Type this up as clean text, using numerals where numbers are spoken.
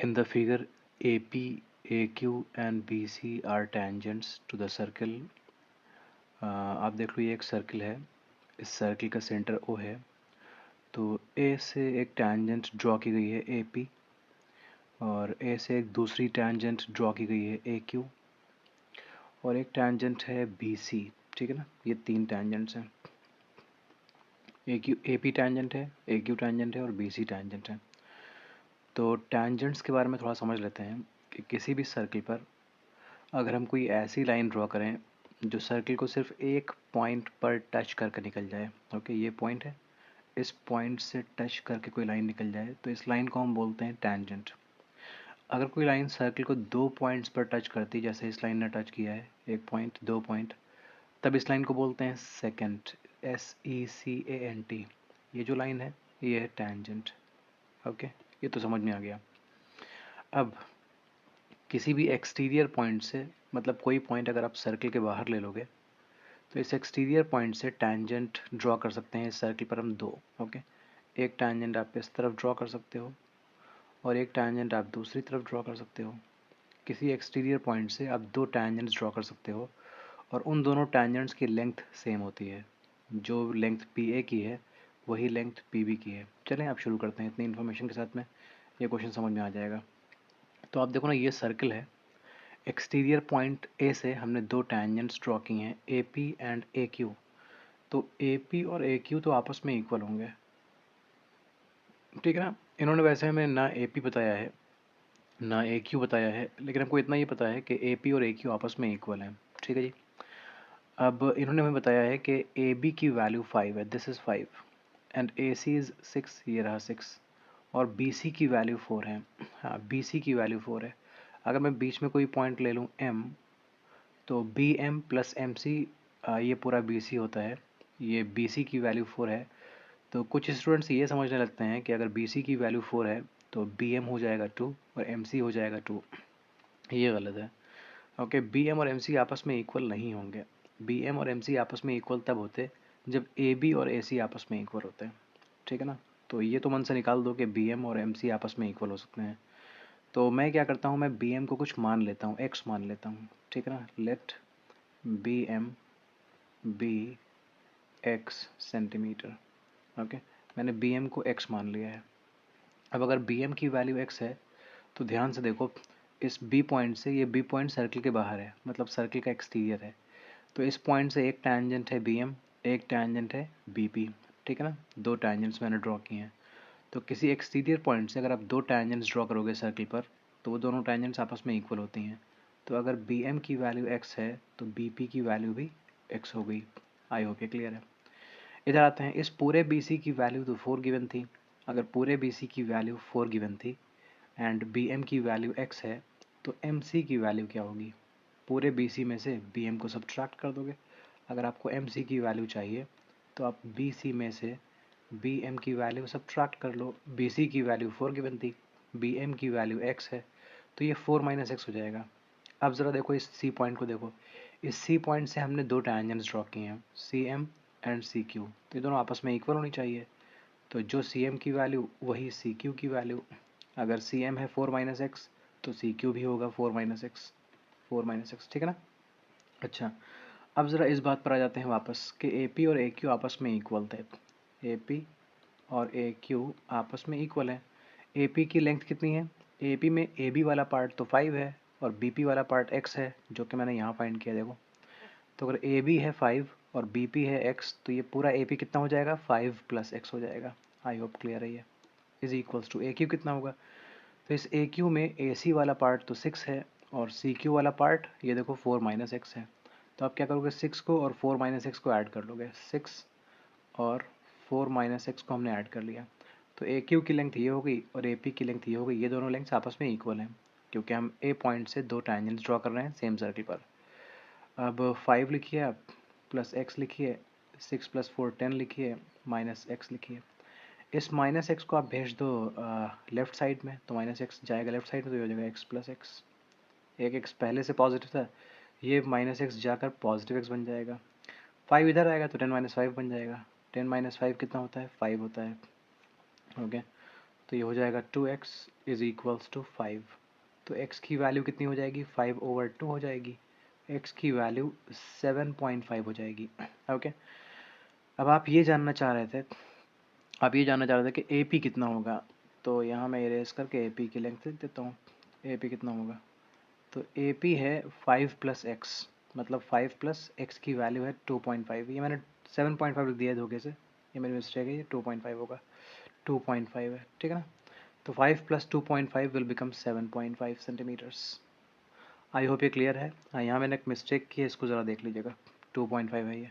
In the figure, AP, AQ and BC are tangents to the circle. आप देख लो ये एक सर्कल है, इस सर्कल का सेंटर O है, तो A से एक tangent ड्रॉ की गई है AP और A से एक दूसरी tangent ड्रॉ की गई है AQ और एक tangent है BC, ठीक है ना। ये तीन tangents हैं, AP tangent है, AQ tangent है और BC tangent है। तो tangents के बारे में थोड़ा समझ लेते हैं कि किसी भी सर्कल पर अगर हम कोई ऐसी लाइन ड्रॉ करें जो सर्कल को सिर्फ एक पॉइंट पर टच करके निकल जाए, ओके ये पॉइंट है, इस पॉइंट से टच करके कोई लाइन निकल जाए तो इस लाइन को हम बोलते हैं टैंजेंट। अगर कोई लाइन सर्कल को दो पॉइंट्स पर टच करती, जैसे इस लाइन ने टच किया है, एक पॉइंट दो पॉइंट, तब इस लाइन को बोलते हैं सेकेंट, SECANT। ये जो लाइन है ये है टैंजेंट। ओके, ये तो समझ में आ गया। अब किसी भी एक्सटीरियर पॉइंट से, मतलब कोई पॉइंट अगर आप सर्कल के बाहर ले लोगे तो इस एक्सटीरियर पॉइंट से टैंजेंट ड्रॉ कर सकते हैं इस सर्कल पर हम दो। ओके, एक टैंजेंट आप इस तरफ ड्रॉ कर सकते हो और एक टैंजेंट आप दूसरी तरफ ड्रॉ कर सकते हो। किसी एक्सटीरियर पॉइंट से आप दो टैंजेंट्स ड्रॉ कर सकते हो और उन दोनों टैंजेंट्स की लेंथ सेम होती है। जो लेंथ PA की है वही लेंथ PB की है। चलें आप शुरू करते हैं, इतनी इन्फॉर्मेशन के साथ में ये क्वेश्चन समझ में आ जाएगा। तो आप देखो ना, ये सर्कल है, एक्सटीरियर पॉइंट A से हमने दो टैंजेंट्स ड्रॉ किए हैं AP एंड AQ। तो AP और AQ तो आपस में इक्वल होंगे, ठीक है ना। इन्होंने वैसे हमें ना AP बताया है ना AQ बताया है, लेकिन हमको इतना ही पता है कि AP और AQ आपस में इक्वल हैं, ठीक है जी। अब इन्होंने हमें बताया है कि AB की वैल्यू 5 है, this is 5 and AC is 6, ये रहा 6, और BC की वैल्यू 4 है। हाँ, BC की वैल्यू 4 है। अगर मैं बीच में कोई पॉइंट ले लूँ M, तो BM प्लस MC, ये पूरा BC होता है। ये BC की वैल्यू 4 है। तो कुछ स्टूडेंट्स ये समझने लगते हैं कि अगर BC की वैल्यू 4 है तो BM हो जाएगा 2 और MC हो जाएगा 2। ये गलत है। ओके, BM और MC आपस में इक्वल नहीं होंगे। BM और MC आपस में इक्वल तब होते जब AB और AC आपस में इक्वल होते हैं, ठीक है ना। तो ये तो मन से निकाल दो कि BM और MC आपस में इक्वल हो सकते हैं। तो मैं क्या करता हूँ, मैं BM को कुछ मान लेता हूँ, X मान लेता हूँ, ठीक है ना। Let BM B X centimetre. Okay, मैंने BM को X मान लिया है। अब अगर BM की वैल्यू X है तो ध्यान से देखो, इस B पॉइंट से, ये B पॉइंट सर्कल के बाहर है, मतलब सर्कल का एक्सटीरियर है, तो इस पॉइंट से एक टैंजेंट है BM, एक टैंजेंट है BP, ठीक है ना। दो टैंजेंट्स मैंने ड्रॉ किए हैं। तो किसी एक्सटीरियर पॉइंट से अगर आप दो टैंजेंट्स ड्रॉ करोगे सर्कल पर तो वो दोनों टैंजेंट्स आपस में इक्वल होती हैं। तो अगर BM की वैल्यू X है तो BP की वैल्यू भी X हो गई। आई होप ये क्लियर है। इधर आते हैं, इस पूरे BC की वैल्यू तो 4 गिवन थी। अगर पूरे BC की वैल्यू 4 गिवन थी एंड BM की वैल्यू X है तो MC की वैल्यू क्या होगी? पूरे BC में से BM को सब्ट्रैक्ट कर दोगे। अगर आपको MC की वैल्यू चाहिए तो आप BC में से BM की वैल्यू सब्ट्रैक्ट कर लो। BC की वैल्यू 4 गिवन थी, BM की वैल्यू X है, तो ये 4 माइनस एक्स हो जाएगा। अब ज़रा देखो इस C पॉइंट को देखो, इस C पॉइंट से हमने दो टैंजेंट्स ड्रॉ किए हैं, CM एंड CQ, तो ये दोनों आपस में इक्वल होनी चाहिए। तो जो CM की वैल्यू वही CQ की वैल्यू। अगर CM है 4 माइनस एक्स तो CQ भी होगा 4 माइनस एक्स, 4 माइनस एक्स, ठीक है ना। अच्छा, अब ज़रा इस बात पर आ जाते हैं वापस कि AP और AQ आपस में इक्वल थे। AP और AQ आपस में इक्वल है। AP की लेंथ कितनी है? AP में AB वाला पार्ट तो 5 है और BP वाला पार्ट X है, जो कि मैंने यहाँ फाइंड किया, देखो। तो अगर AB है 5 और BP है X तो ये पूरा AP कितना हो जाएगा? 5 प्लस X हो जाएगा। आई होप क्लियर है ये। इज इक्वल्स टू AQ कितना होगा? तो इस AQ में AC वाला पार्ट तो 6 है और CQ वाला पार्ट ये देखो 4 माइनस एक्स है। तो आप क्या करोगे, 6 को और 4 माइनस एक्स को ऐड कर लोगे। 6 और 4 माइनस एक्स को हमने ऐड कर लिया, तो AQ की लेंथ ये हो गई और AP की लेंथ ये हो गई। ये दोनों लेंथ्स आपस में इक्वल हैं क्योंकि हम A पॉइंट से दो टैंजेंट्स ड्रॉ कर रहे हैं सेम सर्कल पर। अब 5 लिखिए आप, प्लस x लिखिए, 6 प्लस 4 10 लिखिए, माइनस x लिखिए। इस माइनस एक्स को आप भेज दो लेफ्ट साइड में, तो माइनस एक्स जाएगा लेफ्ट साइड में, तो ये हो जाएगा एक्स प्लस एक्स। एक एक्स पहले से पॉजिटिव था, ये माइनस एक्स जाकर पॉजिटिव एक्स बन जाएगा। 5 इधर आएगा तो 10 माइनस 5 बन जाएगा। 10 माइनस 5 कितना होता है? 5 होता है। ओके, तो तो ये हो जाएगा 2x इज इक्वल्स टू 5। तो x की वैल्यू कितनी हो जाएगी, 5/2 हो जाएगी। x की वैल्यू 7.5 हो जाएगी। ओके, अब आप ये जानना चाह रहे थे कि AP कितना होगा। तो यहाँ मैं इरेज करके AP की लेंथ लिख देता हूँ। AP कितना होगा, तो AP है 5 + x, मतलब 5 + x की वैल्यू है 2.5। ये मैंने 7.5 लिख दिया है धोखे से, ये मेरी मिस्टेक है, ये 2.5 होगा, 2.5 है, ठीक है ना। तो 5 + 2.5 will become 7.5 centimetres. I hope ये क्लियर है। हाँ, यहाँ मैंने एक मिस्टेक की है, इसको ज़रा देख लीजिएगा, 2.5 है ये।